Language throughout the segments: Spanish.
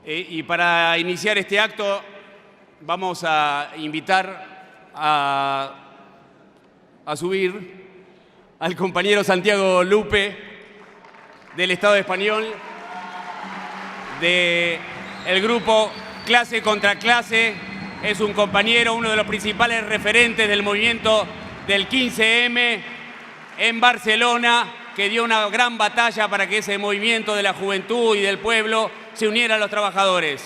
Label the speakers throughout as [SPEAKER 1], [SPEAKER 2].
[SPEAKER 1] Y para iniciar este acto vamos a invitar a subir al compañero Santiago Lupe del Estado español, del grupo Clase contra Clase. Es un compañero, uno de los principales referentes del movimiento del 15M en Barcelona, que dio una gran batalla para que ese movimiento de la juventud y del pueblo se uniera a los trabajadores.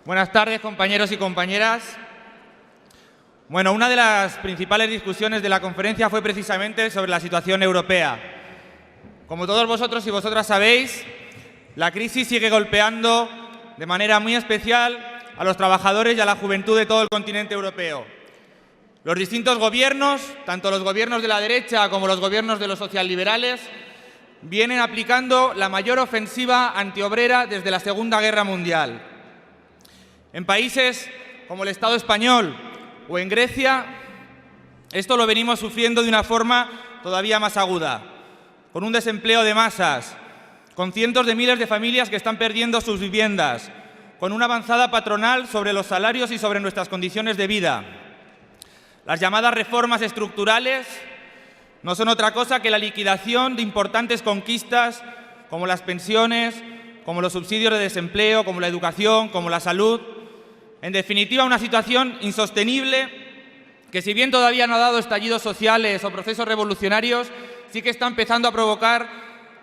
[SPEAKER 2] Buenas tardes, compañeros y compañeras. Bueno, una de las principales discusiones de la conferencia fue precisamente sobre la situación europea. Como todos vosotros y vosotras sabéis, la crisis sigue golpeando de manera muy especial a los trabajadores y a la juventud de todo el continente europeo. Los distintos gobiernos, tanto los gobiernos de la derecha como los gobiernos de los socialliberales, vienen aplicando la mayor ofensiva antiobrera desde la Segunda Guerra Mundial. En países como el Estado español o en Grecia, esto lo venimos sufriendo de una forma todavía más aguda, con un desempleo de masas, con cientos de miles de familias que están perdiendo sus viviendas, con una avanzada patronal sobre los salarios y sobre nuestras condiciones de vida. Las llamadas reformas estructurales no son otra cosa que la liquidación de importantes conquistas como las pensiones, como los subsidios de desempleo, como la educación, como la salud. En definitiva, una situación insostenible que, si bien todavía no ha dado estallidos sociales o procesos revolucionarios, sí que está empezando a provocar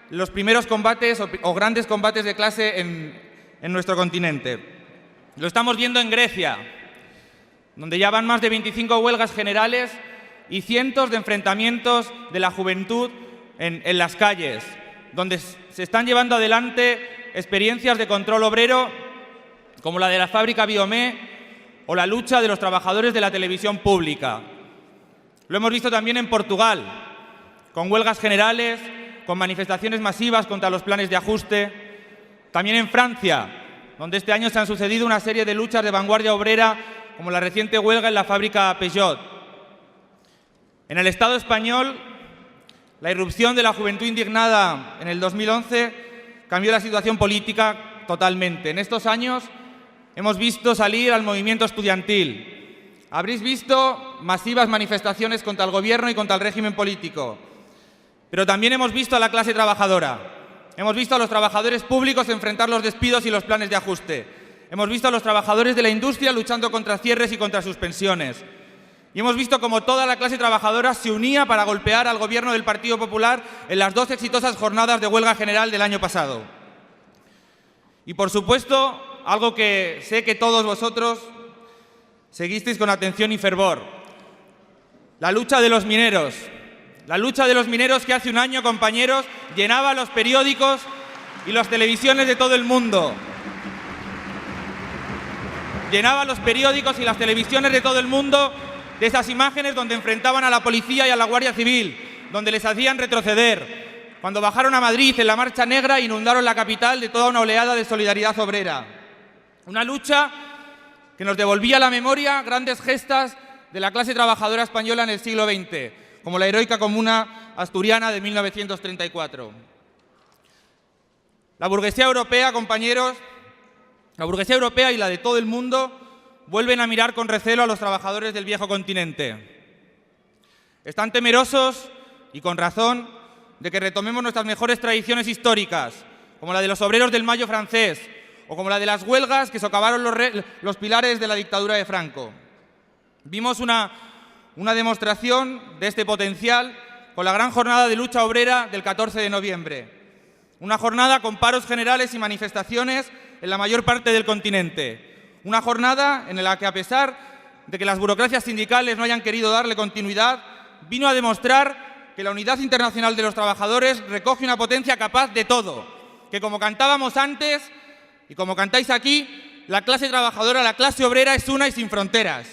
[SPEAKER 2] los primeros combates o grandes combates de clase en nuestro continente. Lo estamos viendo en Grecia, donde ya van más de 25 huelgas generales y cientos de enfrentamientos de la juventud en las calles, donde se están llevando adelante experiencias de control obrero como la de la fábrica Biomé o la lucha de los trabajadores de la televisión pública. Lo hemos visto también en Portugal, con huelgas generales, con manifestaciones masivas contra los planes de ajuste. También en Francia, donde este año se han sucedido una serie de luchas de vanguardia obrera, como la reciente huelga en la fábrica Peugeot. En el Estado español, la irrupción de la juventud indignada en el 2011 cambió la situación política totalmente. En estos años hemos visto salir al movimiento estudiantil. Habréis visto masivas manifestaciones contra el gobierno y contra el régimen político. Pero también hemos visto a la clase trabajadora. Hemos visto a los trabajadores públicos enfrentar los despidos y los planes de ajuste. Hemos visto a los trabajadores de la industria luchando contra cierres y contra suspensiones. Y hemos visto cómo toda la clase trabajadora se unía para golpear al gobierno del Partido Popular en las 2 exitosas jornadas de huelga general del año pasado. Y, por supuesto, algo que sé que todos vosotros seguisteis con atención y fervor: la lucha de los mineros. La lucha de los mineros que hace un año, compañeros, llenaba los periódicos y las televisiones de todo el mundo. Llenaba los periódicos y las televisiones de todo el mundo de esas imágenes donde enfrentaban a la policía y a la Guardia Civil, donde les hacían retroceder, cuando bajaron a Madrid en la Marcha Negra e inundaron la capital de toda una oleada de solidaridad obrera. Una lucha que nos devolvía a la memoria grandes gestas de la clase trabajadora española en el siglo XX, como la heroica Comuna asturiana de 1934. La burguesía europea, compañeros, la burguesía europea y la de todo el mundo vuelven a mirar con recelo a los trabajadores del viejo continente. Están temerosos, y con razón, de que retomemos nuestras mejores tradiciones históricas, como la de los obreros del Mayo francés o como la de las huelgas que socavaron los pilares de la dictadura de Franco. Vimos una demostración de este potencial con la gran jornada de lucha obrera del 14 de noviembre. Una jornada con paros generales y manifestaciones en la mayor parte del continente. Una jornada en la que, a pesar de que las burocracias sindicales no hayan querido darle continuidad, vino a demostrar que la unidad internacional de los trabajadores recoge una potencia capaz de todo. Que, como cantábamos antes y como cantáis aquí, la clase trabajadora, la clase obrera es una y sin fronteras.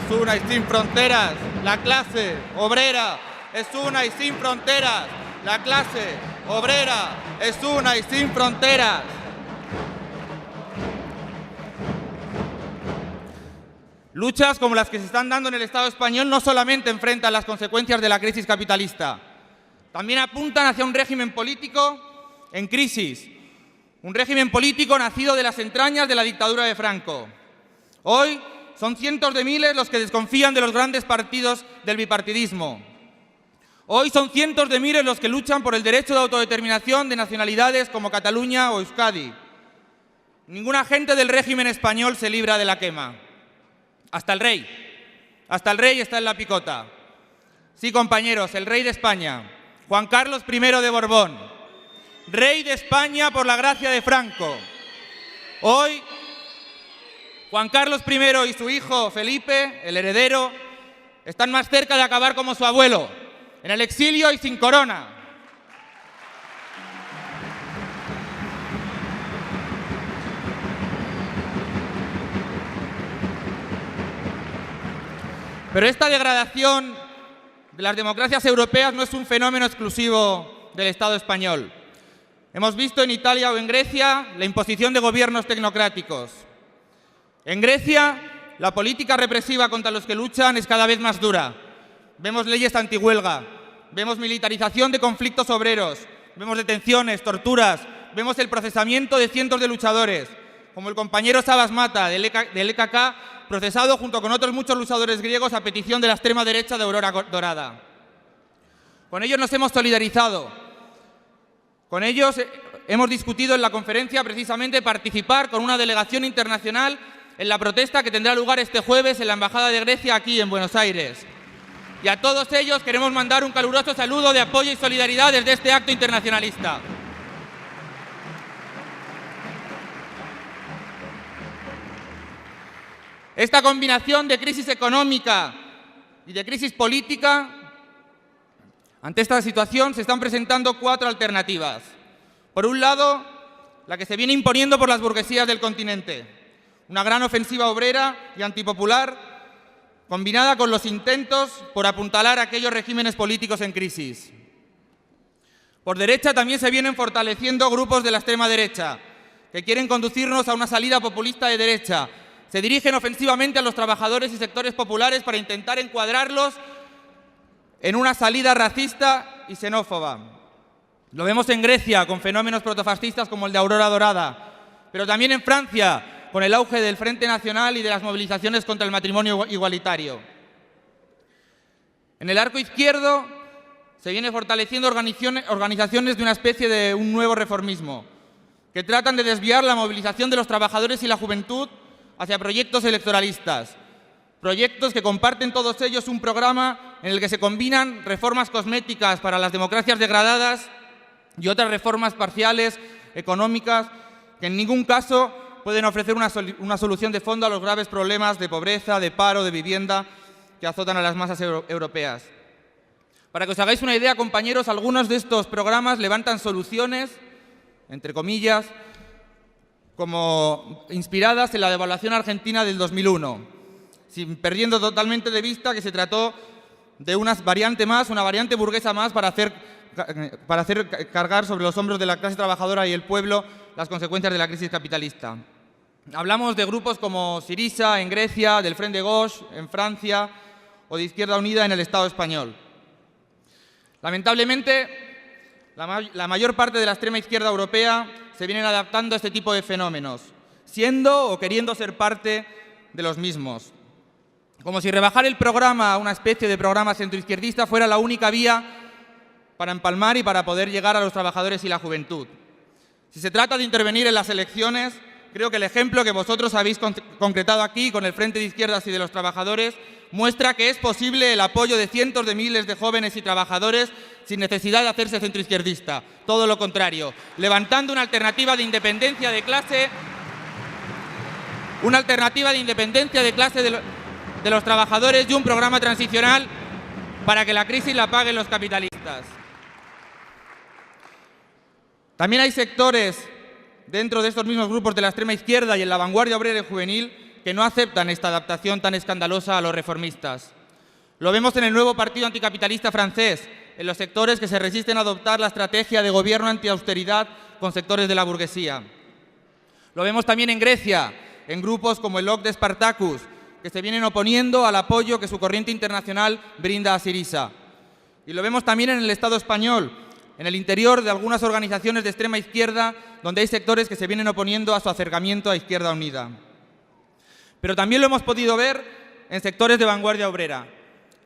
[SPEAKER 2] Es una y sin fronteras. La clase obrera es una y sin fronteras. La clase obrera es una y sin fronteras. Luchas como las que se están dando en el Estado español no solamente enfrentan las consecuencias de la crisis capitalista, también apuntan hacia un régimen político en crisis, un régimen político nacido de las entrañas de la dictadura de Franco. Hoy son cientos de miles los que desconfían de los grandes partidos del bipartidismo. Hoy son cientos de miles los que luchan por el derecho de autodeterminación de nacionalidades como Cataluña o Euskadi. Ningún agente del régimen español se libra de la quema. Hasta el rey está en la picota. Sí, compañeros, el rey de España, Juan Carlos I de Borbón, rey de España por la gracia de Franco. Hoy, Juan Carlos I y su hijo Felipe, el heredero, están más cerca de acabar como su abuelo, en el exilio y sin corona. Pero esta degradación de las democracias europeas no es un fenómeno exclusivo del Estado español. Hemos visto en Italia o en Grecia la imposición de gobiernos tecnocráticos. En Grecia, la política represiva contra los que luchan es cada vez más dura. Vemos leyes antihuelga, vemos militarización de conflictos obreros, vemos detenciones, torturas, vemos el procesamiento de cientos de luchadores, como el compañero Sabas Mata del EKK, procesado junto con otros muchos luchadores griegos a petición de la extrema derecha de Aurora Dorada. Con ellos nos hemos solidarizado. Con ellos hemos discutido en la conferencia precisamente participar con una delegación internacional en la protesta que tendrá lugar este jueves en la Embajada de Grecia aquí en Buenos Aires. Y a todos ellos queremos mandar un caluroso saludo de apoyo y solidaridad desde este acto internacionalista. Esta combinación de crisis económica y de crisis política, ante esta situación se están presentando 4 alternativas. Por un lado, la que se viene imponiendo por las burguesías del continente, una gran ofensiva obrera y antipopular, combinada con los intentos por apuntalar a aquellos regímenes políticos en crisis. Por derecha también se vienen fortaleciendo grupos de la extrema derecha, que quieren conducirnos a una salida populista de derecha. Se dirigen ofensivamente a los trabajadores y sectores populares para intentar encuadrarlos en una salida racista y xenófoba. Lo vemos en Grecia con fenómenos protofascistas como el de Aurora Dorada, pero también en Francia con el auge del Frente Nacional y de las movilizaciones contra el matrimonio igualitario. En el arco izquierdo se viene fortaleciendo organizaciones de una especie de un nuevo reformismo, que tratan de desviar la movilización de los trabajadores y la juventud hacia proyectos electoralistas, proyectos que comparten todos ellos un programa en el que se combinan reformas cosméticas para las democracias degradadas y otras reformas parciales, económicas, que en ningún caso pueden ofrecer una solución de fondo a los graves problemas de pobreza, de paro, de vivienda que azotan a las masas europeas. Para que os hagáis una idea, compañeros, algunos de estos programas levantan soluciones, entre comillas, como inspiradas en la devaluación argentina del 2001, perdiendo totalmente de vista que se trató de una variante burguesa más para hacer cargar sobre los hombros de la clase trabajadora y el pueblo las consecuencias de la crisis capitalista. Hablamos de grupos como Syriza en Grecia, del Front de Gauche en Francia o de Izquierda Unida en el Estado español. Lamentablemente, la mayor parte de la extrema izquierda europea se vienen adaptando a este tipo de fenómenos, siendo o queriendo ser parte de los mismos. Como si rebajar el programa a una especie de programa centroizquierdista fuera la única vía para empalmar y para poder llegar a los trabajadores y la juventud. Si se trata de intervenir en las elecciones, creo que el ejemplo que vosotros habéis concretado aquí con el Frente de Izquierdas y de los Trabajadores muestra que es posible el apoyo de cientos de miles de jóvenes y trabajadores sin necesidad de hacerse centroizquierdista. Todo lo contrario, levantando una alternativa de independencia de clase, de los trabajadores y un programa transicional para que la crisis la paguen los capitalistas. También hay sectores dentro de estos mismos grupos de la extrema izquierda y en la vanguardia obrera y juvenil que no aceptan esta adaptación tan escandalosa a los reformistas. Lo vemos en el nuevo partido anticapitalista francés, en los sectores que se resisten a adoptar la estrategia de gobierno antiausteridad con sectores de la burguesía. Lo vemos también en Grecia, en grupos como el OC de Spartacus, que se vienen oponiendo al apoyo que su corriente internacional brinda a Syriza. Y lo vemos también en el Estado español, en el interior de algunas organizaciones de extrema izquierda, donde hay sectores que se vienen oponiendo a su acercamiento a Izquierda Unida. Pero también lo hemos podido ver en sectores de vanguardia obrera.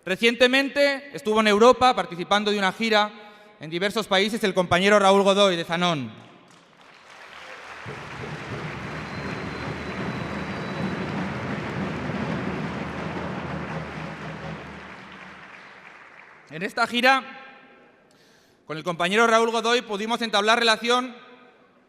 [SPEAKER 2] Recientemente estuvo en Europa participando de una gira en diversos países el compañero Raúl Godoy de Zanón. En esta gira, con el compañero Raúl Godoy, pudimos entablar relación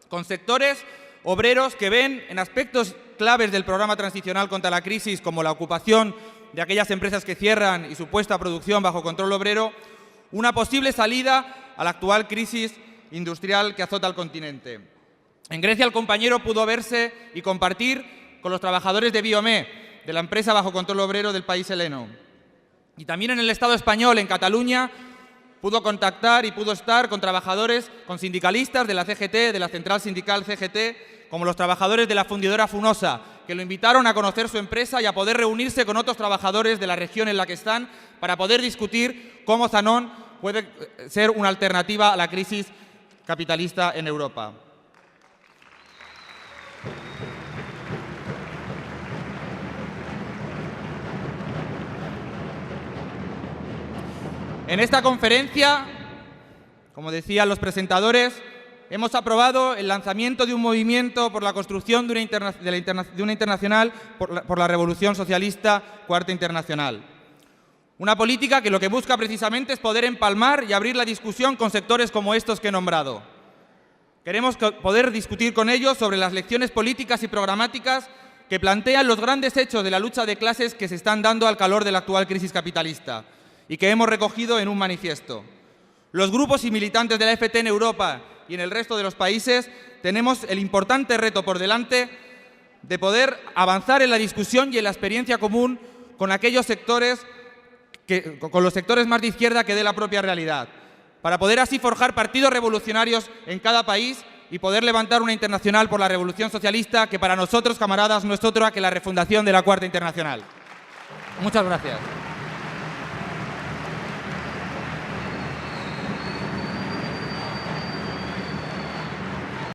[SPEAKER 2] con sectores obreros que ven en aspectos claves del programa transicional contra la crisis, como la ocupación de aquellas empresas que cierran y su puesta a producción bajo control obrero, una posible salida a la actual crisis industrial que azota al continente. En Grecia el compañero pudo verse y compartir con los trabajadores de Biomé, de la empresa bajo control obrero del país heleno. Y también en el Estado español, en Cataluña, pudo contactar y pudo estar con trabajadores, con sindicalistas de la CGT, de la central sindical CGT, como los trabajadores de la fundidora Funosa, que lo invitaron a conocer su empresa y a poder reunirse con otros trabajadores de la región en la que están para poder discutir cómo Zanón puede ser una alternativa a la crisis capitalista en Europa. En esta conferencia, como decían los presentadores, hemos aprobado el lanzamiento de un movimiento por la construcción de una internacional por la Revolución Socialista Cuarta Internacional. Una política que lo que busca precisamente es poder empalmar y abrir la discusión con sectores como estos que he nombrado. Queremos poder discutir con ellos sobre las lecciones políticas y programáticas que plantean los grandes hechos de la lucha de clases que se están dando al calor de la actual crisis capitalista y que hemos recogido en un manifiesto. Los grupos y militantes de la FT en Europa y en el resto de los países tenemos el importante reto por delante de poder avanzar en la discusión y en la experiencia común con aquellos sectores, con los sectores más de izquierda que dé la propia realidad, para poder así forjar partidos revolucionarios en cada país y poder levantar una internacional por la revolución socialista que para nosotros, camaradas, no es otra que la refundación de la Cuarta Internacional. Muchas gracias.